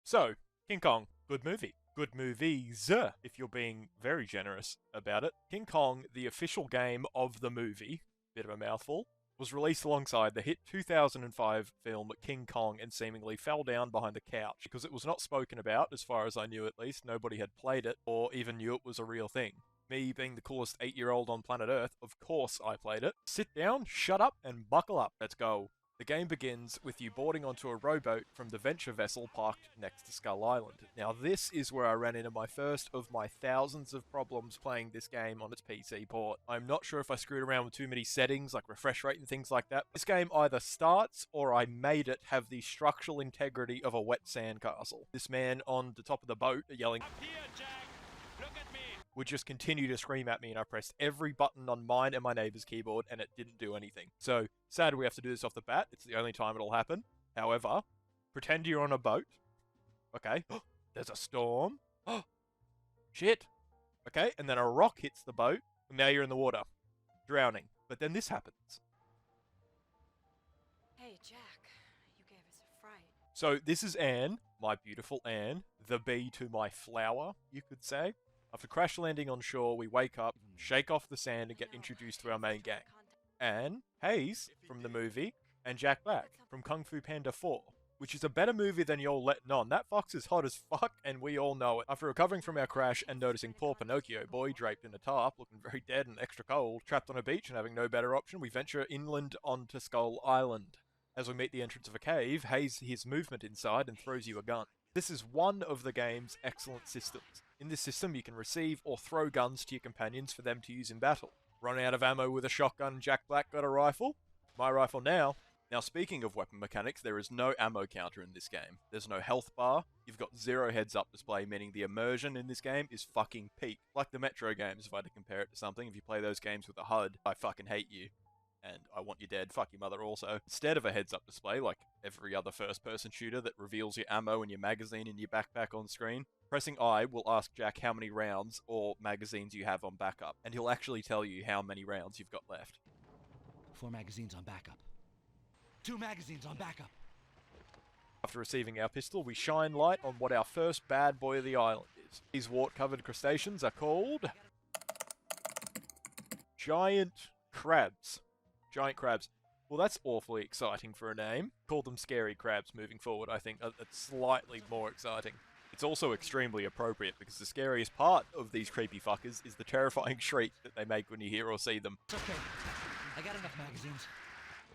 So, King Kong, good movie. Good movies, if you're being very generous about it. King Kong, the official game of the movie, bit of a mouthful, was released alongside the hit 2005 film King Kong and seemingly fell down behind the couch because it was not spoken about, as far as I knew at least. Nobody had played it or even knew it was a real thing. Me being the coolest 8-year-old on planet Earth, of course I played it. Sit down, shut up, and buckle up. Let's go. The game begins with you boarding onto a rowboat from the venture vessel parked next to Skull Island. Now this is where I ran into my first of my thousands of problems playing this game on its PC port. I'm not sure if I screwed around with too many settings like refresh rate and things like that. This game either starts or I made it have the structural integrity of a wet sandcastle. This man on the top of the boat yelling, "Up here, Jack! Look at me!" would just continue to scream at me, and I pressed every button on mine and my neighbor's keyboard and it didn't do anything. So, sad we have to do this off the bat. It's the only time it'll happen. However, pretend you're on a boat. Okay. There's a storm. Shit. Okay, and then a rock hits the boat, and now you're in the water. Drowning. But then this happens. Hey, Jack. You gave us a fright. So, this is Anne, my beautiful Anne, the bee to my flower, you could say. After crash landing on shore, we wake up, shake off the sand, and get introduced to our main gang. Anne, Hayes from the movie, and Jack Black from Kung Fu Panda 4, which is a better movie than you're letting on. That fox is hot as fuck, and we all know it. After recovering from our crash and noticing poor Pinocchio boy draped in a tarp, looking very dead and extra cold, trapped on a beach and having no better option, we venture inland onto Skull Island. As we meet the entrance of a cave, Hayes hears movement inside and throws you a gun. This is one of the game's excellent systems. In this system, you can receive or throw guns to your companions for them to use in battle. Running out of ammo with a shotgun, Jack Black got a rifle. My rifle now. Now, speaking of weapon mechanics, there is no ammo counter in this game. There's no health bar. You've got 0 heads-up display, meaning the immersion in this game is fucking peak. Like the Metro games, if I had to compare it to something. If you play those games with a HUD, I fucking hate you. And I want you dead, fuck your mother also. Instead of a heads-up display, like every other first-person shooter that reveals your ammo and your magazine in your backpack on screen, pressing I will ask Jack how many rounds or magazines you have on backup, and he'll actually tell you how many rounds you've got left. 4 magazines on backup. 2 magazines on backup. After receiving our pistol, we shine light on what our first bad boy of the island is. These wart-covered crustaceans are called giant crabs. Giant crabs. Well, that's awfully exciting for a name. Call them scary crabs moving forward, I think. It's slightly more exciting. It's also extremely appropriate because the scariest part of these creepy fuckers is the terrifying shriek that they make when you hear or see them. It's okay. I got enough magazines.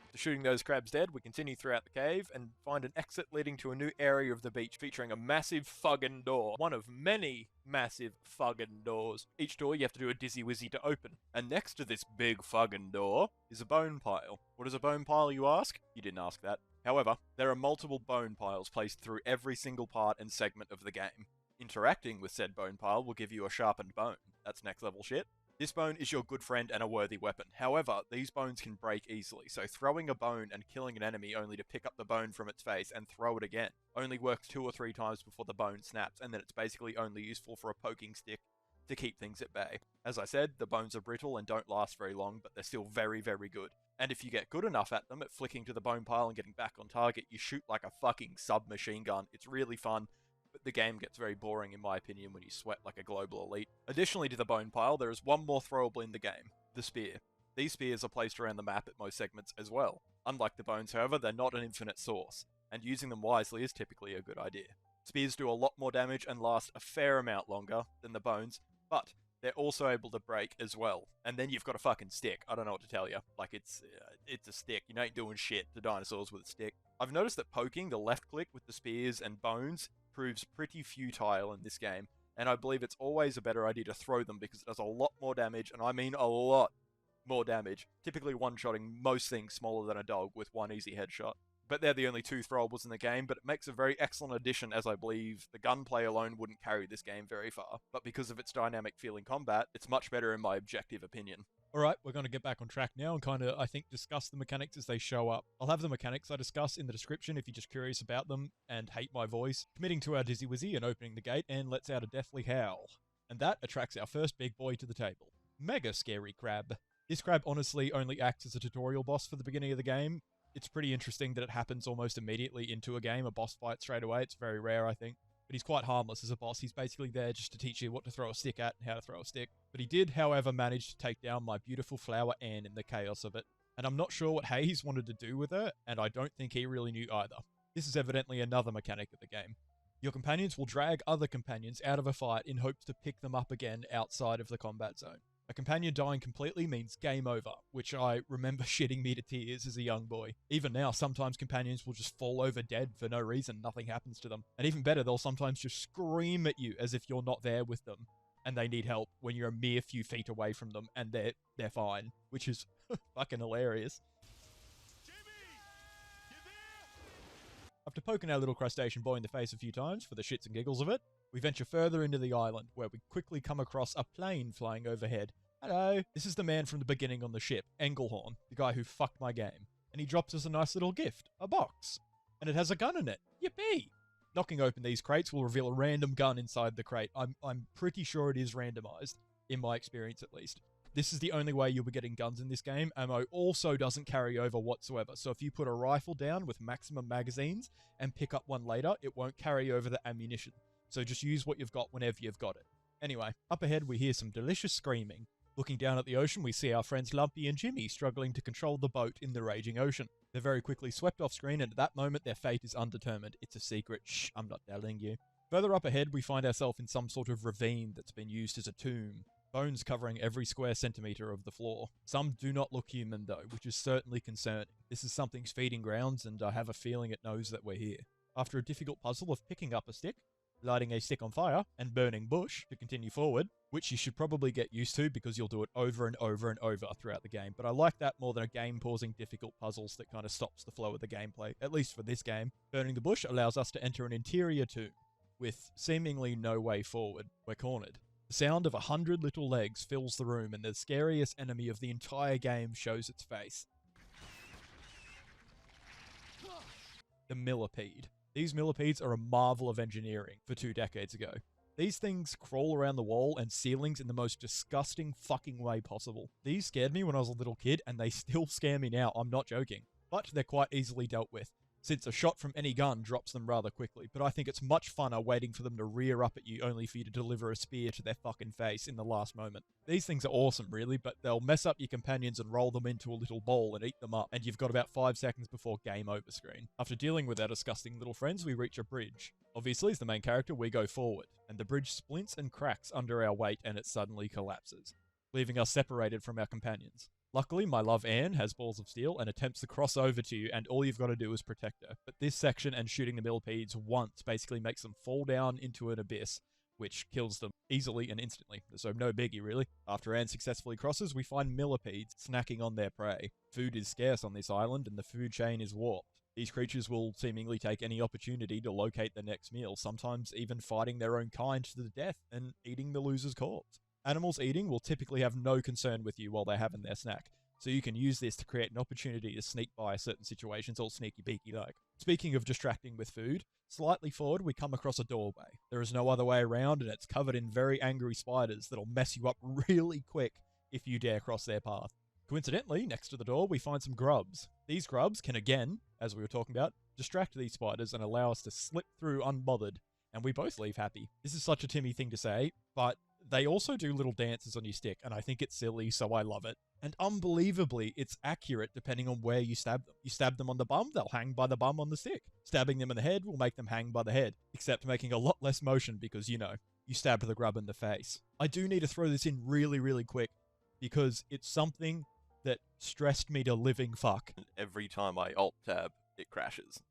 After shooting those crabs dead, we continue throughout the cave and find an exit leading to a new area of the beach featuring a massive fucking door. One of many massive fucking doors. Each door you have to do a dizzy wizzy to open. And next to this big fucking door is a bone pile. What is a bone pile, you ask? You didn't ask that. However, there are multiple bone piles placed through every single part and segment of the game. Interacting with said bone pile will give you a sharpened bone. That's next level shit. This bone is your good friend and a worthy weapon. However, these bones can break easily, so throwing a bone and killing an enemy only to pick up the bone from its face and throw it again only works 2 or 3 times before the bone snaps, and then it's basically only useful for a poking stick to keep things at bay. As I said, the bones are brittle and don't last very long, but they're still very, very good. And if you get good enough at them, at flicking to the bone pile and getting back on target, you shoot like a fucking submachine gun. It's really fun. But the game gets very boring in my opinion when you sweat like a global elite. Additionally to the bone pile, there is one more throwable in the game, the spear. These spears are placed around the map at most segments as well. Unlike the bones, however, they're not an infinite source, and using them wisely is typically a good idea. Spears do a lot more damage and last a fair amount longer than the bones, but they're also able to break as well. And then you've got a fucking stick. I don't know what to tell you. Like, it's a stick. You ain't doing shit to dinosaurs with a stick. I've noticed that poking the left click with the spears and bones proves pretty futile in this game, and I believe it's always a better idea to throw them because it does a lot more damage, and I mean a lot more damage, typically one-shotting most things smaller than a dog with one easy headshot. But they're the only 2 throwables in the game, but it makes a very excellent addition as I believe the gunplay alone wouldn't carry this game very far. But because of its dynamic feeling combat, it's much better in my objective opinion. Alright, we're going to get back on track now and kind of, I think, discuss the mechanics as they show up. I'll have the mechanics I discuss in the description if you're just curious about them and hate my voice. Committing to our Dizzy Wizzy and opening the gate and lets out a deathly howl. And that attracts our first big boy to the table. Mega Scary Crab. This crab honestly only acts as a tutorial boss for the beginning of the game, It's pretty interesting that it happens almost immediately into a game, a boss fight straight away. It's very rare, I think. But he's quite harmless as a boss. He's basically there just to teach you what to throw a stick at and how to throw a stick. But he did, however, manage to take down my beautiful flower Anne in the chaos of it. And I'm not sure what Hayes wanted to do with her, and I don't think he really knew either. This is evidently another mechanic of the game. Your companions will drag other companions out of a fight in hopes to pick them up again outside of the combat zone. A companion dying completely means game over, which I remember shitting me to tears as a young boy. Even now, sometimes companions will just fall over dead for no reason, nothing happens to them. And even better, they'll sometimes just scream at you as if you're not there with them, and they need help when you're a mere few feet away from them, and they're fine, which is fucking hilarious. After poking our little crustacean boy in the face a few times for the shits and giggles of it, we venture further into the island, where we quickly come across a plane flying overhead. Hello! This is the man from the beginning on the ship, Engelhorn, the guy who fucked my game. And he drops us a nice little gift, a box. And it has a gun in it. Yippee! Knocking open these crates will reveal a random gun inside the crate. I'm pretty sure it is randomized, in my experience at least. This is the only way you'll be getting guns in this game. Ammo also doesn't carry over whatsoever. So if you put a rifle down with maximum magazines and pick up one later, it won't carry over the ammunition. So just use what you've got whenever you've got it. Anyway, up ahead we hear some delicious screaming. Looking down at the ocean, we see our friends Lumpy and Jimmy struggling to control the boat in the raging ocean. They're very quickly swept off screen, and at that moment their fate is undetermined. It's a secret. Shh, I'm not telling you. Further up ahead, we find ourselves in some sort of ravine that's been used as a tomb. Bones covering every square centimetre of the floor. Some do not look human though, which is certainly concerning. This is something's feeding grounds, and I have a feeling it knows that we're here. After a difficult puzzle of picking up a stick, lighting a stick on fire, and burning bush to continue forward, which you should probably get used to because you'll do it over and over and over throughout the game, but I like that more than a game-pausing difficult puzzles that kind of stops the flow of the gameplay, at least for this game. Burning the bush allows us to enter an interior tomb, with seemingly no way forward. We're cornered. The sound of 100 little legs fills the room, and the scariest enemy of the entire game shows its face. The millipede. These millipedes are a marvel of engineering for 2 decades ago. These things crawl around the wall and ceilings in the most disgusting fucking way possible. These scared me when I was a little kid, and they still scare me now, I'm not joking. But they're quite easily dealt with, since a shot from any gun drops them rather quickly, but I think it's much funner waiting for them to rear up at you only for you to deliver a spear to their fucking face in the last moment. These things are awesome, really, but they'll mess up your companions and roll them into a little bowl and eat them up, and you've got about 5 seconds before game over screen. After dealing with our disgusting little friends, we reach a bridge. Obviously, as the main character, we go forward, and the bridge splints and cracks under our weight, and it suddenly collapses, leaving us separated from our companions. Luckily, my love Anne has balls of steel and attempts to cross over to you, and all you've got to do is protect her. But this section and shooting the millipedes once basically makes them fall down into an abyss, which kills them easily and instantly. So no biggie, really. After Anne successfully crosses, we find millipedes snacking on their prey. Food is scarce on this island, and the food chain is warped. These creatures will seemingly take any opportunity to locate the next meal, sometimes even fighting their own kind to the death and eating the loser's corpse. Animals eating will typically have no concern with you while they're having their snack, so you can use this to create an opportunity to sneak by certain situations, all sneaky beaky like. Speaking of distracting with food, slightly forward we come across a doorway. There is no other way around, and it's covered in very angry spiders that'll mess you up really quick if you dare cross their path. Coincidentally, next to the door we find some grubs. These grubs can again, as we were talking about, distract these spiders and allow us to slip through unbothered, and we both leave happy. This is such a Timmy thing to say, but they also do little dances on your stick, and I think it's silly, so I love it. And unbelievably, it's accurate depending on where you stab them. You stab them on the bum, they'll hang by the bum on the stick. Stabbing them in the head will make them hang by the head, except making a lot less motion because, you know, you stabbed the grub in the face. I do need to throw this in really, really quick, because it's something that stressed me to living fuck. Every time I alt-tab, it crashes.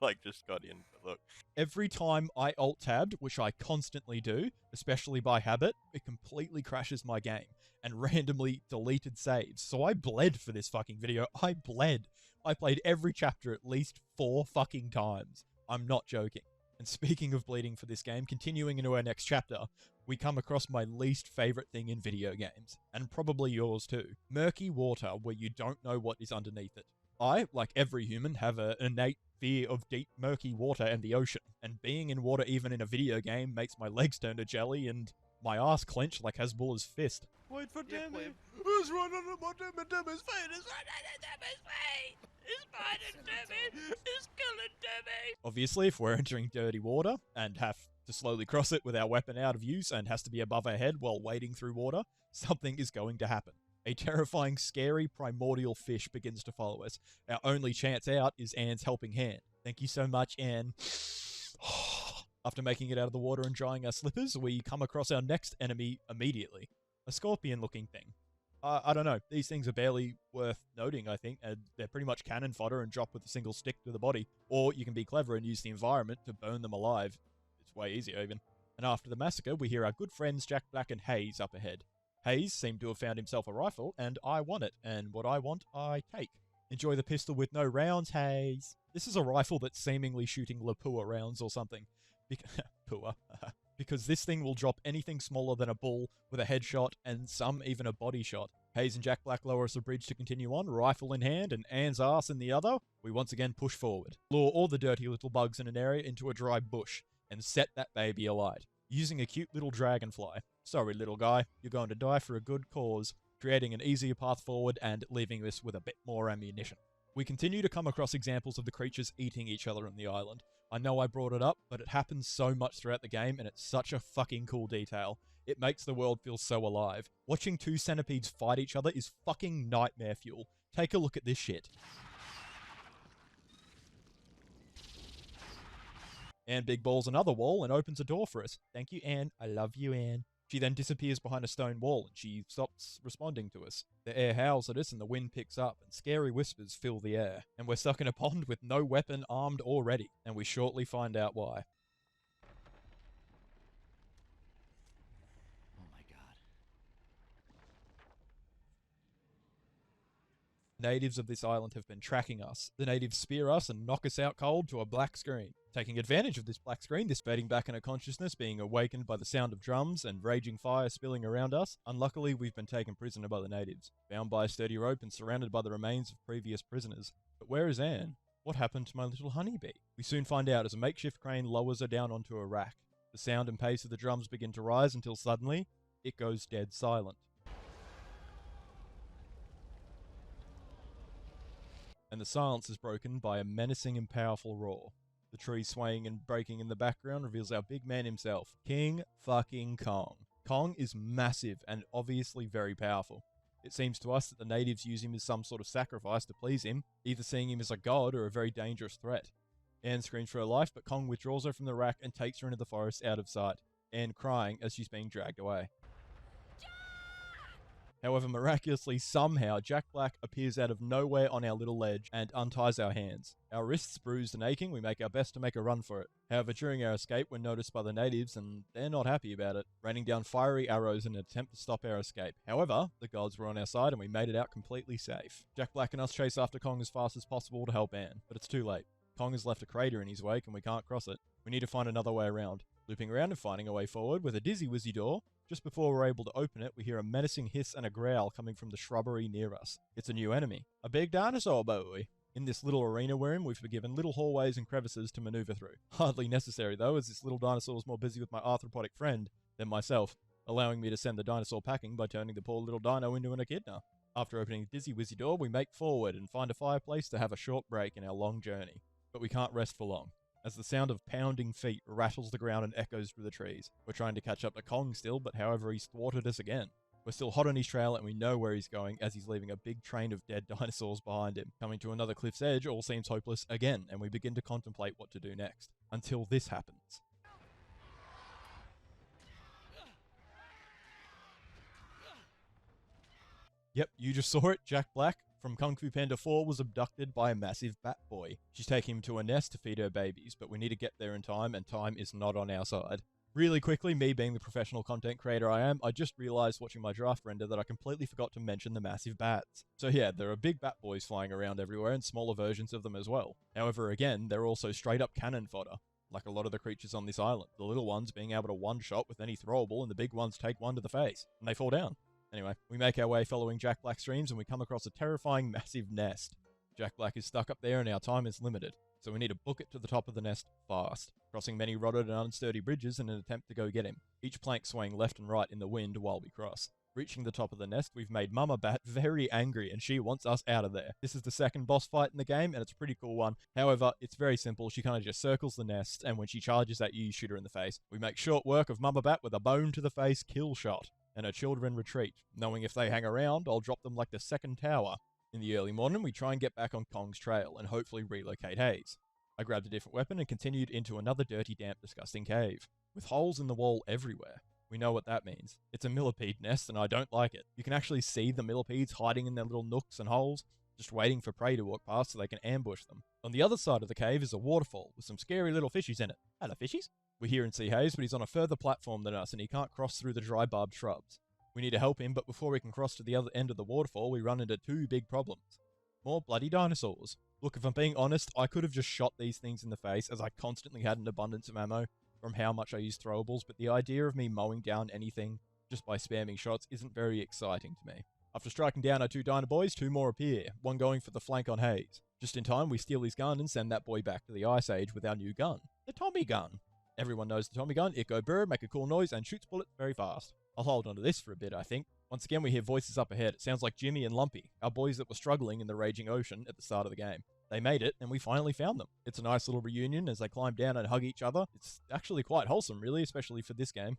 I just got in, but look. Every time I alt-tabbed, which I constantly do, especially by habit, it completely crashes my game and randomly deleted saves. So I bled for this fucking video. I bled. I played every chapter at least 4 fucking times. I'm not joking. And speaking of bleeding for this game, continuing into our next chapter, we come across my least favourite thing in video games, and probably yours too. Murky water where you don't know what is underneath it. I, like every human, have an innate fear of deep, murky water and the ocean, and being in water even in a video game makes my legs turn to jelly and my ass clench like Hezbollah's fist. Wait for Yeah, Demi. play him. Who's running at my Demi? Demi's feet. It's running at Demi's feet. It's biting Demi. It's killing Demi. Obviously, if we're entering dirty water and have to slowly cross it with our weapon out of use and has to be above our head while wading through water, something is going to happen. A terrifying, scary, primordial fish begins to follow us. Our only chance out is Anne's helping hand. Thank you so much, Anne. After making it out of the water and drying our slippers, we come across our next enemy immediately. A scorpion-looking thing. I don't know. These things are barely worth noting, I think, and they're pretty much cannon fodder and drop with a single stick to the body. Or you can be clever and use the environment to burn them alive. It's way easier, even. And after the massacre, we hear our good friends Jack Black and Hayes up ahead. Hayes seemed to have found himself a rifle, and I want it, and what I want, I take. Enjoy the pistol with no rounds, Hayes. This is a rifle that's seemingly shooting Lapua rounds or something. Pua. Because this thing will drop anything smaller than a bull with a headshot and some even a body shot. Hayes and Jack Black lower us a bridge to continue on, rifle in hand and Anne's ass in the other. We once again push forward, lure all the dirty little bugs in an area into a dry bush, and set that baby alight, using a cute little dragonfly. Sorry, little guy, you're going to die for a good cause, creating an easier path forward and leaving us with a bit more ammunition. We continue to come across examples of the creatures eating each other on the island. I know I brought it up, but it happens so much throughout the game, and it's such a fucking cool detail. It makes the world feel so alive. Watching two centipedes fight each other is fucking nightmare fuel. Take a look at this shit. Anne big balls another wall and opens a door for us. Thank you, Anne. I love you, Anne. She then disappears behind a stone wall and she stops responding to us. The air howls at us and the wind picks up and scary whispers fill the air. And we're stuck in a pond with no weapon, armed or ready. And we shortly find out why. Oh my god. Natives of this island have been tracking us. The natives spear us and knock us out cold to a black screen. Taking advantage of this black screen, this fading back into consciousness, being awakened by the sound of drums and raging fire spilling around us, unluckily we've been taken prisoner by the natives, bound by a sturdy rope and surrounded by the remains of previous prisoners. But where is Anne? What happened to my little honeybee? We soon find out as a makeshift crane lowers her down onto a rack. The sound and pace of the drums begin to rise until suddenly, it goes dead silent. And the silence is broken by a menacing and powerful roar. The tree swaying and breaking in the background reveals our big man himself, King fucking Kong. Kong is massive and obviously very powerful. It seems to us that the natives use him as some sort of sacrifice to please him, either seeing him as a god or a very dangerous threat. Anne screams for her life, but Kong withdraws her from the rack and takes her into the forest out of sight, Anne crying as she's being dragged away. However, miraculously, somehow, Jack Black appears out of nowhere on our little ledge and unties our hands. Our wrists bruised and aching, we make our best to make a run for it. However, during our escape, we're noticed by the natives and they're not happy about it, raining down fiery arrows in an attempt to stop our escape. However, the gods were on our side and we made it out completely safe. Jack Black and us chase after Kong as fast as possible to help Anne, but it's too late. Kong has left a crater in his wake and we can't cross it. We need to find another way around. Looping around and finding a way forward with a dizzy-wizzy door. Just before we're able to open it, we hear a menacing hiss and a growl coming from the shrubbery near us. It's a new enemy. A big dinosaur boy. In this little arena we're in, we've been given little hallways and crevices to maneuver through. Hardly necessary though, as this little dinosaur was more busy with my arthropodic friend than myself, allowing me to send the dinosaur packing by turning the poor little dino into an echidna. After opening the dizzy-wizzy door, we make forward and find a fireplace to have a short break in our long journey. But we can't rest for long, as the sound of pounding feet rattles the ground and echoes through the trees. We're trying to catch up to Kong still, but however he's thwarted us again. We're still hot on his trail and we know where he's going as he's leaving a big train of dead dinosaurs behind him. Coming to another cliff's edge, all seems hopeless again, and we begin to contemplate what to do next. Until this happens. Yep, you just saw it, Jack Black from Kung Fu Panda 4 was abducted by a massive bat boy. She's taking him to a nest to feed her babies, but we need to get there in time, and time is not on our side. Really quickly, me being the professional content creator I am, I just realized watching my draft render that I completely forgot to mention the massive bats. So yeah, there are big bat boys flying around everywhere and smaller versions of them as well. However, again, they're also straight up cannon fodder, like a lot of the creatures on this island. The little ones being able to one-shot with any throwable, and the big ones take one to the face, and they fall down. Anyway, we make our way following Jack Black's streams and we come across a terrifying massive nest. Jack Black is stuck up there and our time is limited, so we need to book it to the top of the nest fast, crossing many rotted and unsturdy bridges in an attempt to go get him, each plank swaying left and right in the wind while we cross. Reaching the top of the nest, we've made Mama Bat very angry and she wants us out of there. This is the second boss fight in the game and it's a pretty cool one. However, it's very simple. She kind of just circles the nest and when she charges at you, you shoot her in the face. We make short work of Mama Bat with a bone to the face kill shot and her children retreat, knowing if they hang around, I'll drop them like the second tower. In the early morning, we try and get back on Kong's trail and hopefully relocate Hayes. I grabbed a different weapon and continued into another dirty, damp, disgusting cave, with holes in the wall everywhere. We know what that means. It's a millipede nest and I don't like it. You can actually see the millipedes hiding in their little nooks and holes, just waiting for prey to walk past so they can ambush them. On the other side of the cave is a waterfall with some scary little fishies in it. Hello, fishies. We hear and see Hayes, but he's on a further platform than us and he can't cross through the dry barbed shrubs. We need to help him, but before we can cross to the other end of the waterfall, we run into two big problems. More bloody dinosaurs. Look, if I'm being honest, I could have just shot these things in the face as I constantly had an abundance of ammo from how much I use throwables, but the idea of me mowing down anything just by spamming shots isn't very exciting to me. After striking down our two dino boys, two more appear, one going for the flank on Hayes. Just in time, we steal his gun and send that boy back to the Ice Age with our new gun, the Tommy gun. Everyone knows the Tommy gun, it go brr, make a cool noise, and shoots bullets very fast. I'll hold on to this for a bit, I think. Once again, we hear voices up ahead. It sounds like Jimmy and Lumpy, our boys that were struggling in the raging ocean at the start of the game. They made it, and we finally found them. It's a nice little reunion as they climb down and hug each other. It's actually quite wholesome, really, especially for this game.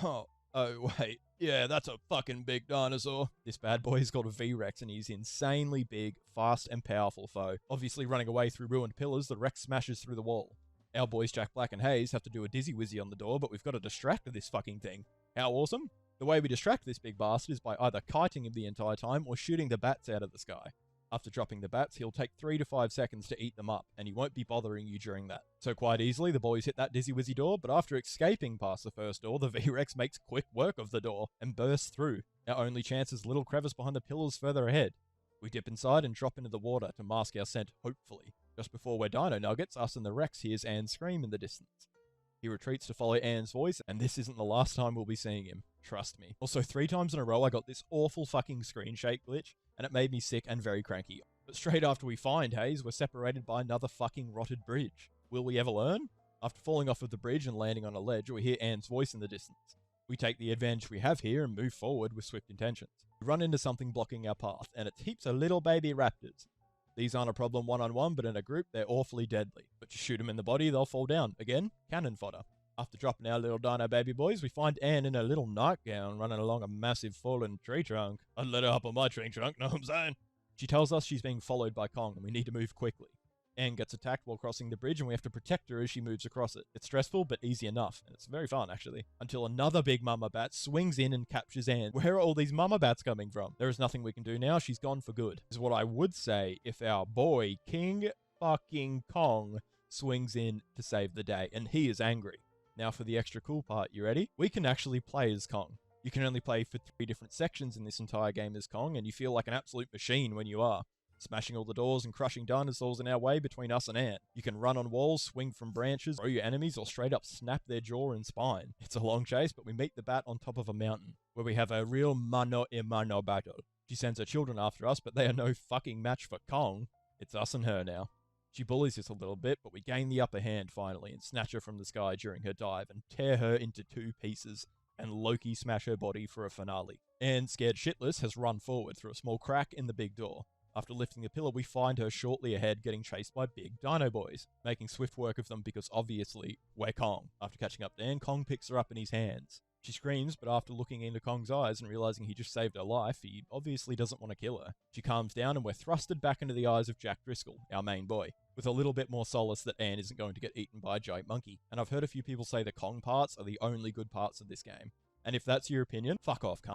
Oh, wait. Yeah, that's a fucking big dinosaur. This bad boy is called a V-Rex, and he's insanely big, fast, and powerful foe. Obviously running away through ruined pillars, the Rex smashes through the wall. Our boys Jack Black and Hayes have to do a dizzy wizzy on the door, but we've got to distract this fucking thing. How awesome? The way we distract this big bastard is by either kiting him the entire time or shooting the bats out of the sky. After dropping the bats, he'll take 3 to 5 seconds to eat them up, and he won't be bothering you during that. So quite easily, the boys hit that dizzy wizzy door, but after escaping past the first door, the V-Rex makes quick work of the door and bursts through. Our only chance is a little crevice behind the pillars further ahead. We dip inside and drop into the water to mask our scent, hopefully. Just before we're dino nuggets, us and the Rex hears Anne scream in the distance. He retreats to follow Anne's voice, and this isn't the last time we'll be seeing him. Trust me. Also, 3 times in a row I got this awful fucking screen shake glitch, and it made me sick and very cranky. But straight after we find Hayes, we're separated by another fucking rotted bridge. Will we ever learn? After falling off of the bridge and landing on a ledge, we hear Anne's voice in the distance. We take the advantage we have here and move forward with swift intentions. We run into something blocking our path, and it's heaps of little baby raptors. These aren't a problem one-on-one, but in a group, they're awfully deadly. But you shoot them in the body, they'll fall down. Again, cannon fodder. After dropping our little dino baby boys, we find Anne in a little nightgown running along a massive fallen tree trunk. I'd let her up on my tree trunk, know what I'm saying? She tells us she's being followed by Kong and we need to move quickly. Anne gets attacked while crossing the bridge and we have to protect her as she moves across it. It's stressful, but easy enough, and it's very fun, actually. Until another big mama bat swings in and captures Anne. Where are all these mama bats coming from? There is nothing we can do now, she's gone for good. Is what I would say if our boy, King fucking Kong, swings in to save the day, and he is angry. Now for the extra cool part, you ready? We can actually play as Kong. You can only play for 3 different sections in this entire game as Kong, and you feel like an absolute machine when you are. Smashing all the doors and crushing dinosaurs in our way between us and Ant. You can run on walls, swing from branches, throw your enemies, or straight up snap their jaw and spine. It's a long chase, but we meet the bat on top of a mountain, where we have a real mano-a-mano battle. She sends her children after us, but they are no fucking match for Kong. It's us and her now. She bullies us a little bit, but we gain the upper hand finally and snatch her from the sky during her dive and tear her into 2 pieces, and Loki smash her body for a finale. And, scared shitless, has run forward through a small crack in the big door. After lifting the pillar, we find her shortly ahead getting chased by big dino boys, making swift work of them because obviously, we're Kong. After catching up to Anne, Kong picks her up in his hands. She screams, but after looking into Kong's eyes and realizing he just saved her life, he obviously doesn't want to kill her. She calms down and we're thrusted back into the eyes of Jack Driscoll, our main boy, with a little bit more solace that Anne isn't going to get eaten by a giant monkey. And I've heard a few people say the Kong parts are the only good parts of this game. And if that's your opinion, fuck off, cunt.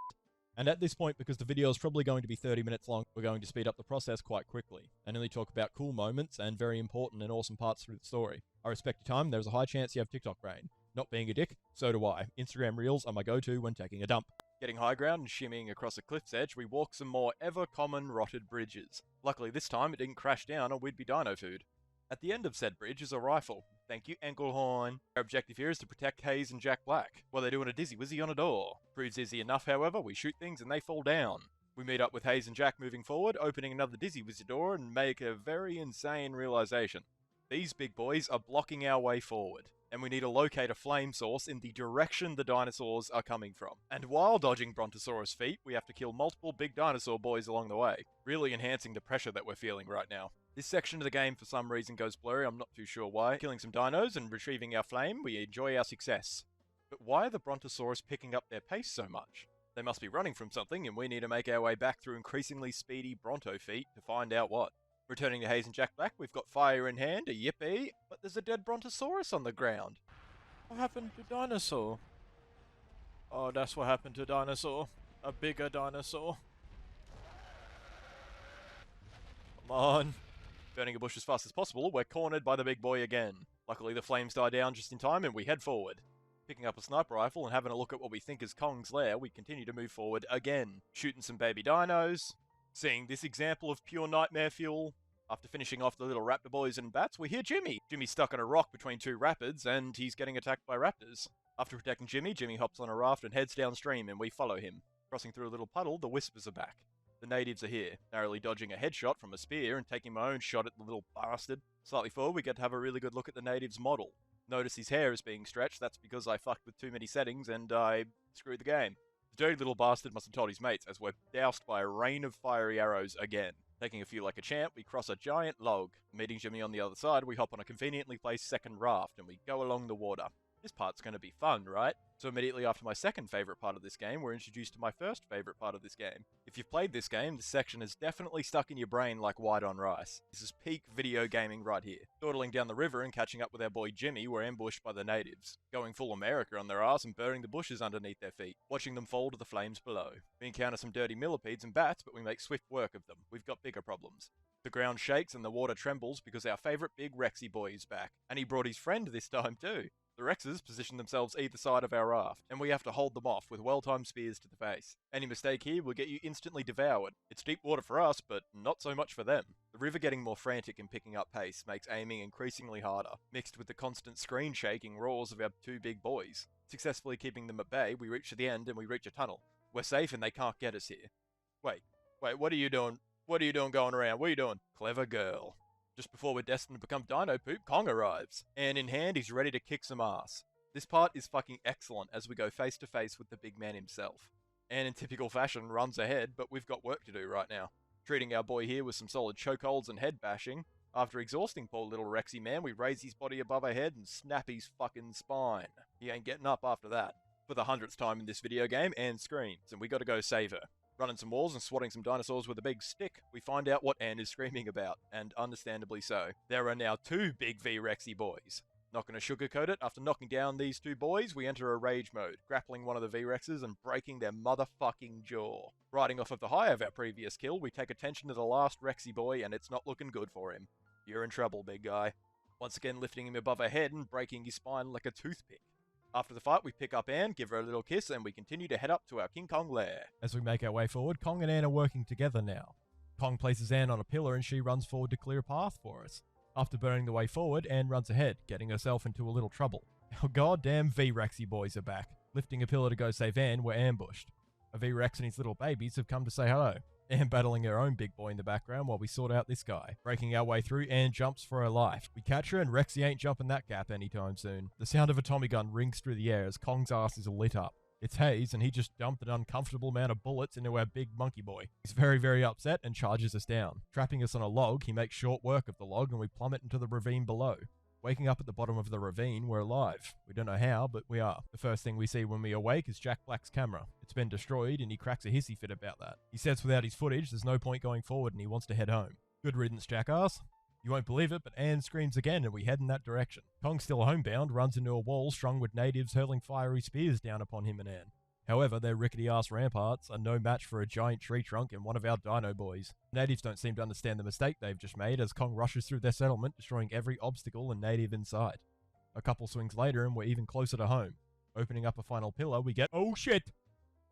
And at this point, because the video is probably going to be 30 minutes long, we're going to speed up the process quite quickly, and only talk about cool moments and very important and awesome parts through the story. I respect your time, there's a high chance you have TikTok brain. Not being a dick, so do I. Instagram Reels are my go-to when taking a dump. Getting high ground and shimmying across a cliff's edge, we walk some more ever-common rotted bridges. Luckily this time it didn't crash down or we'd be dino food. At the end of said bridge is a rifle. Thank you, Anklehorn. Our objective here is to protect Hayes and Jack Black, while they're doing a dizzy wizzy on a door. Proves easy enough, however, we shoot things and they fall down. We meet up with Hayes and Jack moving forward, opening another dizzy wizzy door and make a very insane realization. These big boys are blocking our way forward. and we need to locate a flame source in the direction the dinosaurs are coming from. And while dodging Brontosaurus feet, we have to kill multiple big dinosaur boys along the way, really enhancing the pressure that we're feeling right now. This section of the game for some reason goes blurry, I'm not too sure why. Killing some dinos and retrieving our flame, we enjoy our success. But why are the Brontosaurus picking up their pace so much? They must be running from something, and we need to make our way back through increasingly speedy Bronto feet to find out what. Returning to Hayes and Jack Black, we've got fire in hand, a yippee, but there's a dead Brontosaurus on the ground. What happened to Dinosaur? Oh, that's what happened to Dinosaur. A bigger dinosaur. Come on. Burning a bush as fast as possible, we're cornered by the big boy again. Luckily the flames die down just in time and we head forward. Picking up a sniper rifle and having a look at what we think is Kong's lair, we continue to move forward again, shooting some baby dinos. Seeing this example of pure nightmare fuel, after finishing off the little raptor boys and bats, we hear Jimmy. Jimmy's stuck on a rock between two rapids, and he's getting attacked by raptors. After protecting Jimmy, Jimmy hops on a raft and heads downstream, and we follow him. Crossing through a little puddle, the Whispers are back. The natives are here, narrowly dodging a headshot from a spear and taking my own shot at the little bastard. Slightly forward, we get to have a really good look at the native's model. Notice his hair is being stretched, that's because I fucked with too many settings and I screwed the game. The dirty little bastard must have told his mates as we're doused by a rain of fiery arrows again. Taking a few like a champ, we cross a giant log. Meeting Jimmy on the other side, we hop on a conveniently placed second raft and we go along the water. This part's going to be fun, right? So immediately after my second favourite part of this game, we're introduced to my first favourite part of this game. If you've played this game, this section is definitely stuck in your brain like white on rice. This is peak video gaming right here. Dawdling down the river and catching up with our boy Jimmy, we're ambushed by the natives. Going full America on their ass and burning the bushes underneath their feet, watching them fall to the flames below. We encounter some dirty millipedes and bats, but we make swift work of them. We've got bigger problems. The ground shakes and the water trembles because our favourite big Rexy boy is back. And he brought his friend this time too. The Rexes position themselves either side of our raft, and we have to hold them off with well-timed spears to the face. Any mistake here will get you instantly devoured. It's deep water for us, but not so much for them. The river getting more frantic and picking up pace makes aiming increasingly harder, mixed with the constant screen-shaking roars of our two big boys. Successfully keeping them at bay, we reach the end and we reach a tunnel. We're safe and they can't get us here. Wait, what are you doing? What are you doing going around? What are you doing? Clever girl. Just before we're destined to become Dino Poop, Kong arrives. And in hand, he's ready to kick some ass. This part is fucking excellent as we go face to face with the big man himself. And in typical fashion, runs ahead, but we've got work to do right now. Treating our boy here with some solid chokeholds and head bashing. After exhausting poor little Rexy man, we raise his body above our head and snap his fucking spine. He ain't getting up after that. For the 100th time in this video game, Anne screams, and we gotta go save her. Running some walls and swatting some dinosaurs with a big stick, we find out what Anne is screaming about, and understandably so. There are now two big V-Rexy boys. Not gonna sugarcoat it, after knocking down these two boys, we enter a rage mode, grappling one of the V-Rexes and breaking their motherfucking jaw. Riding off of the high of our previous kill, we take attention to the last Rexy boy, and it's not looking good for him. You're in trouble, big guy. Once again lifting him above our head and breaking his spine like a toothpick. After the fight, we pick up Anne, give her a little kiss, and we continue to head up to our King Kong lair. As we make our way forward, Kong and Anne are working together now. Kong places Anne on a pillar and she runs forward to clear a path for us. After burning the way forward, Anne runs ahead, getting herself into a little trouble. Our goddamn V-Rexy boys are back. Lifting a pillar to go save Anne, we're ambushed. A V-Rex and his little babies have come to say hello. Anne battling her own big boy in the background while we sort out this guy. Breaking our way through, Anne jumps for her life. We catch her and Rexy ain't jumping that gap anytime soon. The sound of a Tommy gun rings through the air as Kong's ass is lit up. It's Hayes, and he just dumped an uncomfortable amount of bullets into our big monkey boy. He's very, very upset and charges us down. Trapping us on a log, he makes short work of the log and we plummet into the ravine below. Waking up at the bottom of the ravine, we're alive. We don't know how, but we are. The first thing we see when we awake is Jack Black's camera. It's been destroyed and he cracks a hissy fit about that. He says without his footage, there's no point going forward and he wants to head home. Good riddance, jackass. You won't believe it, but Anne screams again and we head in that direction. Kong, still homebound, runs into a wall strung with natives hurling fiery spears down upon him and Anne. However, their rickety-ass ramparts are no match for a giant tree trunk and one of our dino boys. Natives don't seem to understand the mistake they've just made as Kong rushes through their settlement, destroying every obstacle and native in sight. A couple swings later and we're even closer to home. Opening up a final pillar, we get— oh shit!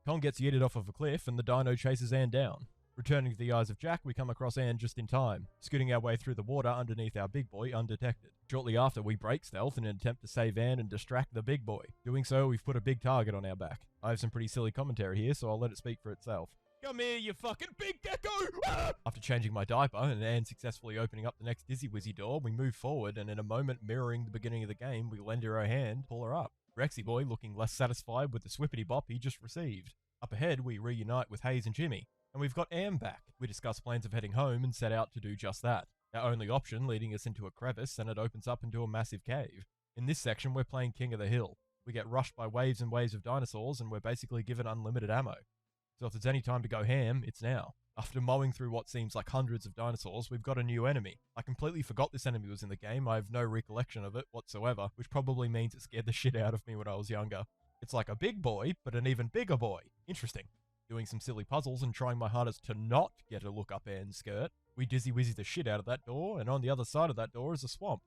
Kong gets yeeted off of a cliff and the dino chases Anne down. Returning to the eyes of Jack, we come across Anne just in time, scooting our way through the water underneath our big boy undetected. Shortly after, we break stealth in an attempt to save Anne and distract the big boy. Doing so, we've put a big target on our back. I have some pretty silly commentary here, so I'll let it speak for itself. Come here, you fucking big gecko! Ah! After changing my diaper and successfully opening up the next Dizzy Wizzy door, we move forward and in a moment mirroring the beginning of the game, we lend her a hand, pull her up. Rexy boy looking less satisfied with the swippity bop he just received. Up ahead, we reunite with Hayes and Jimmy, and we've got Am back. We discuss plans of heading home and set out to do just that. Our only option leading us into a crevice, and it opens up into a massive cave. In this section, we're playing King of the Hill. We get rushed by waves and waves of dinosaurs, and we're basically given unlimited ammo. So if there's any time to go ham, it's now. After mowing through what seems like hundreds of dinosaurs, we've got a new enemy. I completely forgot this enemy was in the game. I have no recollection of it whatsoever, which probably means it scared the shit out of me when I was younger. It's like a big boy, but an even bigger boy. Interesting. Doing some silly puzzles and trying my hardest to not get a look up Anne's skirt, we Dizzy Wizzy the shit out of that door, and on the other side of that door is a swamp.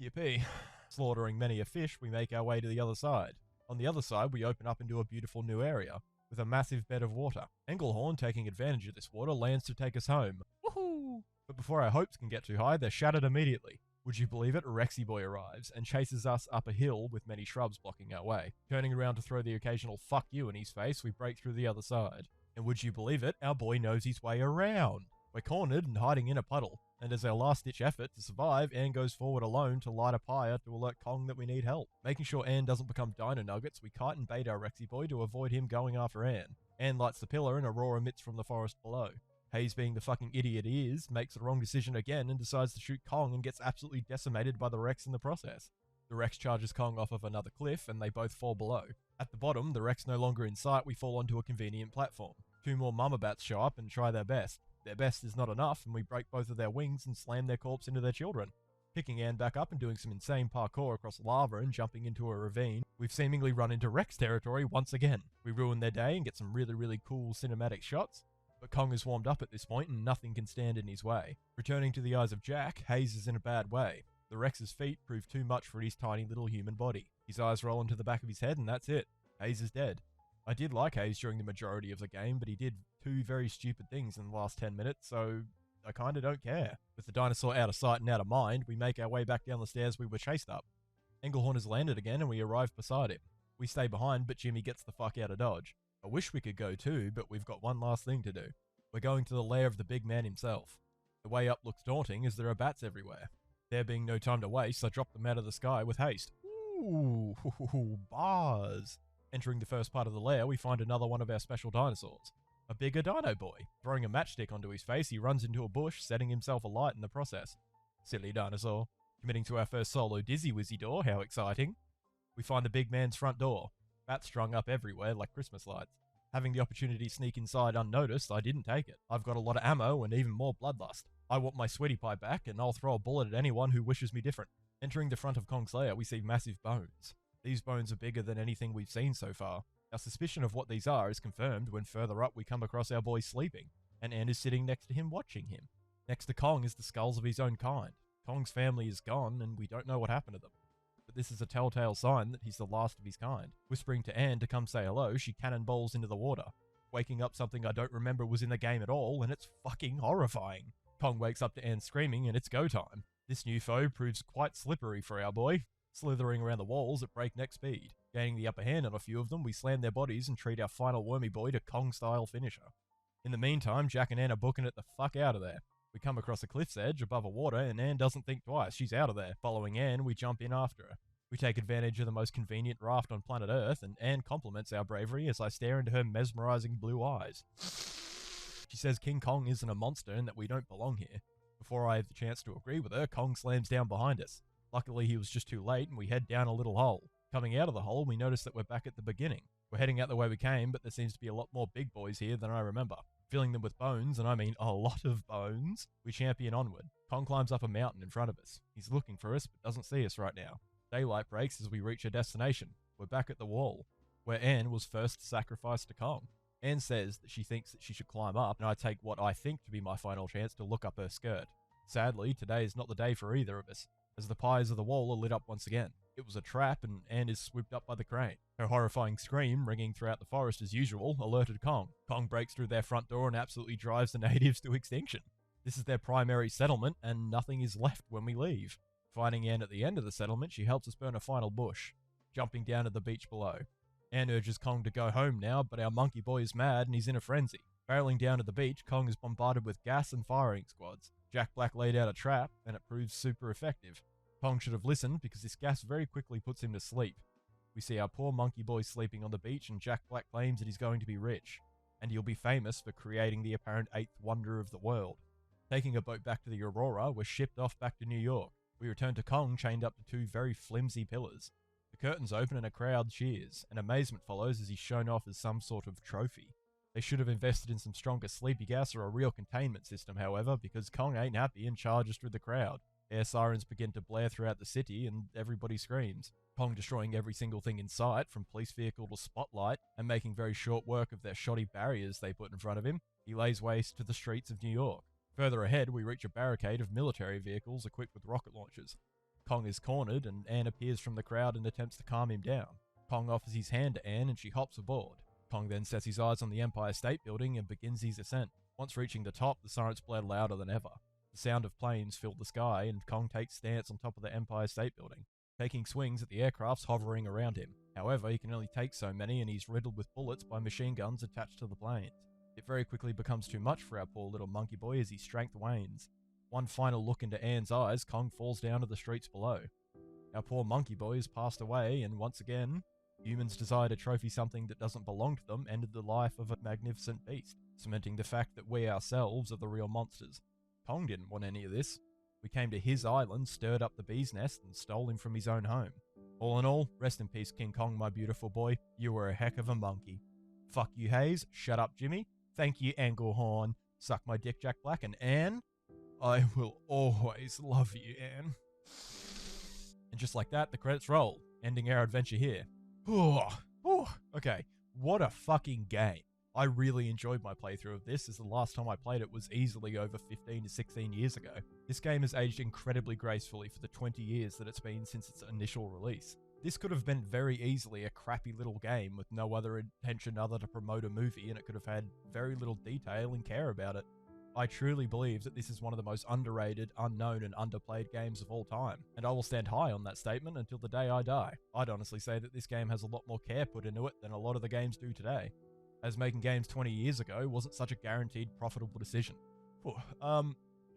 Yippee. Slaughtering many a fish, we make our way to the other side. On the other side, we open up into a beautiful new area, with a massive bed of water. Englehorn, taking advantage of this water, lands to take us home. Woohoo! But before our hopes can get too high, they're shattered immediately. Would you believe it? Rexy boy arrives and chases us up a hill with many shrubs blocking our way. Turning around to throw the occasional fuck you in his face, we break through the other side. And would you believe it? Our boy knows his way around. We're cornered and hiding in a puddle. And as our last-ditch effort to survive, Anne goes forward alone to light a pyre to alert Kong that we need help. Making sure Anne doesn't become dino nuggets, we kite and bait our Rexy boy to avoid him going after Anne. Anne lights the pillar and a roar emits from the forest below. Hayes, being the fucking idiot he is, makes the wrong decision again and decides to shoot Kong and gets absolutely decimated by the Rex in the process. The Rex charges Kong off of another cliff and they both fall below. At the bottom, the Rex no longer in sight, we fall onto a convenient platform. Two more mama bats show up and try their best. Their best is not enough, and we break both of their wings and slam their corpse into their children. Picking Anne back up and doing some insane parkour across lava and jumping into a ravine, we've seemingly run into Rex territory once again. We ruin their day and get some really cool cinematic shots, but Kong is warmed up at this point and nothing can stand in his way. Returning to the eyes of Jack, Hayes is in a bad way. The Rex's feet prove too much for his tiny little human body. His eyes roll into the back of his head and that's it. Hayes is dead. I did like Hayes during the majority of the game, but he did two very stupid things in the last 10 minutes, so I kinda don't care. With the dinosaur out of sight and out of mind, we make our way back down the stairs we were chased up. Englehorn has landed again and we arrive beside him. We stay behind, but Jimmy gets the fuck out of Dodge. I wish we could go too, but we've got one last thing to do. We're going to the lair of the big man himself. The way up looks daunting as there are bats everywhere. There being no time to waste, I drop them out of the sky with haste. Ooh, bars. Entering the first part of the lair, we find another one of our special dinosaurs. A bigger dino boy. Throwing a matchstick onto his face, he runs into a bush, setting himself alight in the process. Silly dinosaur. Committing to our first solo Dizzy Wizzy door, how exciting. We find the big man's front door. Bats strung up everywhere like Christmas lights. Having the opportunity to sneak inside unnoticed, I didn't take it. I've got a lot of ammo and even more bloodlust. I want my sweaty pie back, and I'll throw a bullet at anyone who wishes me different. Entering the front of Kong's lair, we see massive bones. These bones are bigger than anything we've seen so far. Our suspicion of what these are is confirmed when further up we come across our boy sleeping, and Anne is sitting next to him watching him. Next to Kong is the skulls of his own kind. Kong's family is gone, and we don't know what happened to them. But this is a telltale sign that he's the last of his kind. Whispering to Anne to come say hello, she cannonballs into the water, waking up something I don't remember was in the game at all, and it's fucking horrifying. Kong wakes up to Anne screaming, and it's go time. This new foe proves quite slippery for our boy, slithering around the walls at breakneck speed. Gaining the upper hand on a few of them, we slam their bodies and treat our final wormy boy to Kong-style finisher. In the meantime, Jack and Anne are booking it the fuck out of there. We come across a cliff's edge above a water, and Anne doesn't think twice. She's out of there. Following Anne, we jump in after her. We take advantage of the most convenient raft on planet Earth, and Anne compliments our bravery as I stare into her mesmerizing blue eyes. She says King Kong isn't a monster and that we don't belong here. Before I have the chance to agree with her, Kong slams down behind us. Luckily, he was just too late, and we head down a little hole. Coming out of the hole, we notice that we're back at the beginning. We're heading out the way we came, but there seems to be a lot more big boys here than I remember. Filling them with bones, and I mean a lot of bones, we champion onward. Kong climbs up a mountain in front of us. He's looking for us, but doesn't see us right now. Daylight breaks as we reach our destination. We're back at the wall, where Anne was first sacrificed to Kong. Anne says that she thinks that she should climb up, and I take what I think to be my final chance to look up her skirt. Sadly, today is not the day for either of us, as the pyres of the wall are lit up once again. It was a trap, and Anne is swooped up by the crane. Her horrifying scream, ringing throughout the forest as usual, alerted Kong. Kong breaks through their front door and absolutely drives the natives to extinction. This is their primary settlement, and nothing is left when we leave. Finding Anne at the end of the settlement, she helps us burn a final bush, jumping down to the beach below. Anne urges Kong to go home now, but our monkey boy is mad and he's in a frenzy. Barreling down to the beach, Kong is bombarded with gas and firing squads. Jack Black laid out a trap, and it proves super effective. Kong should have listened, because this gas very quickly puts him to sleep. We see our poor monkey boy sleeping on the beach, and Jack Black claims that he's going to be rich, and he'll be famous for creating the apparent 8th wonder of the world. Taking a boat back to the Aurora, we're shipped off back to New York. We return to Kong chained up to 2 very flimsy pillars. The curtains open and a crowd cheers, and amazement follows as he's shown off as some sort of trophy. They should have invested in some stronger sleepy gas or a real containment system, however, because Kong ain't happy and charges through the crowd. Air sirens begin to blare throughout the city, and everybody screams. Kong destroying every single thing in sight, from police vehicle to spotlight, and making very short work of their shoddy barriers they put in front of him. He lays waste to the streets of New York. Further ahead, we reach a barricade of military vehicles equipped with rocket launchers. Kong is cornered, and Anne appears from the crowd and attempts to calm him down. Kong offers his hand to Anne, and she hops aboard. Kong then sets his eyes on the Empire State Building and begins his ascent. Once reaching the top, the sirens blare louder than ever. The sound of planes fill the sky, and Kong takes stance on top of the Empire State Building, taking swings at the aircrafts hovering around him. However, he can only take so many, and he's riddled with bullets by machine guns attached to the planes. It very quickly becomes too much for our poor little monkey boy as his strength wanes. One final look into Anne's eyes, Kong falls down to the streets below. Our poor monkey boy has passed away, and once again, humans' desire to trophy something that doesn't belong to them ended the life of a magnificent beast, cementing the fact that we ourselves are the real monsters. Kong didn't want any of this. We came to his island, stirred up the bee's nest, and stole him from his own home. All in all, rest in peace, King Kong, my beautiful boy. You were a heck of a monkey. Fuck you, Hayes. Shut up, Jimmy. Thank you, Anglehorn. Suck my dick, Jack Black. And Anne, I will always love you, Anne. And just like that, the credits roll, ending our adventure here. Okay, what a fucking game. I really enjoyed my playthrough of this, as the last time I played it was easily over 15 to 16 years ago. This game has aged incredibly gracefully for the 20 years that it's been since its initial release. This could have been very easily a crappy little game with no other intention other to promote a movie, and it could have had very little detail and care about it. I truly believe that this is one of the most underrated, unknown, and underplayed games of all time, and I will stand high on that statement until the day I die. I'd honestly say that this game has a lot more care put into it than a lot of the games do today, as making games 20 years ago wasn't such a guaranteed profitable decision.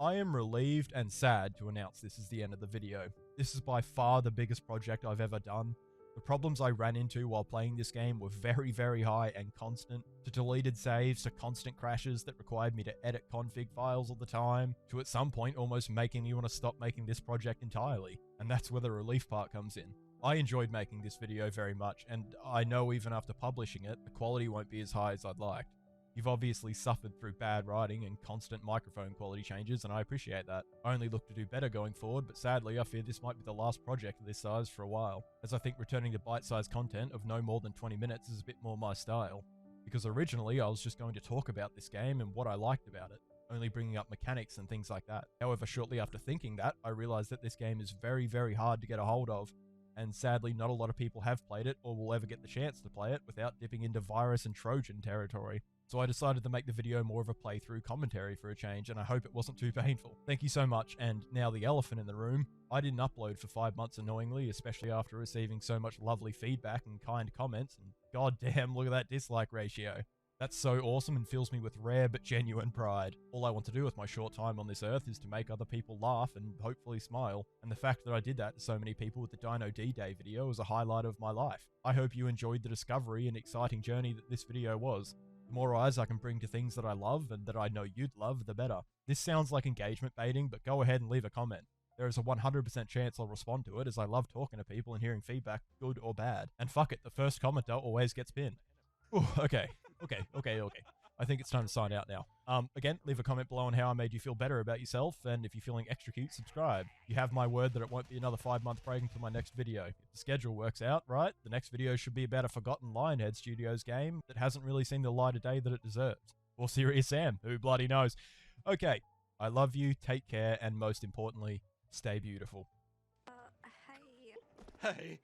I am relieved and sad to announce this is the end of the video. This is by far the biggest project I've ever done. The problems I ran into while playing this game were very, very high and constant, to deleted saves, to constant crashes that required me to edit config files all the time, to at some point almost making me want to stop making this project entirely. And that's where the relief part comes in. I enjoyed making this video very much, and I know even after publishing it, the quality won't be as high as I'd liked. You've obviously suffered through bad writing and constant microphone quality changes, and I appreciate that. I only look to do better going forward, but sadly I fear this might be the last project of this size for a while, as I think returning to bite-sized content of no more than 20 minutes is a bit more my style. Because originally I was just going to talk about this game and what I liked about it, only bringing up mechanics and things like that. However, shortly after thinking that, I realized that this game is very, very hard to get a hold of, and sadly not a lot of people have played it or will ever get the chance to play it without dipping into virus and Trojan territory. So I decided to make the video more of a playthrough commentary for a change, and I hope it wasn't too painful. Thank you so much, and now the elephant in the room. I didn't upload for 5 months annoyingly, especially after receiving so much lovely feedback and kind comments, and goddamn, look at that dislike ratio. That's so awesome and fills me with rare but genuine pride. All I want to do with my short time on this earth is to make other people laugh and hopefully smile, and the fact that I did that to so many people with the Dino D-Day video is a highlight of my life. I hope you enjoyed the discovery and exciting journey that this video was. The more eyes I can bring to things that I love and that I know you'd love, the better. This sounds like engagement baiting, but go ahead and leave a comment. There is a 100% chance I'll respond to it, as I love talking to people and hearing feedback, good or bad. And fuck it, the first commenter always gets pinned. Ooh, okay. I think it's time to sign out now. Again, leave a comment below on how I made you feel better about yourself, and if you're feeling extra cute, subscribe. You have my word that it won't be another 5-month break until my next video. If the schedule works out, right, the next video should be about a forgotten Lionhead Studios game that hasn't really seen the light of day that it deserves. Or Serious Sam, who bloody knows. Okay, I love you, take care, and most importantly, stay beautiful. Hey. Hey.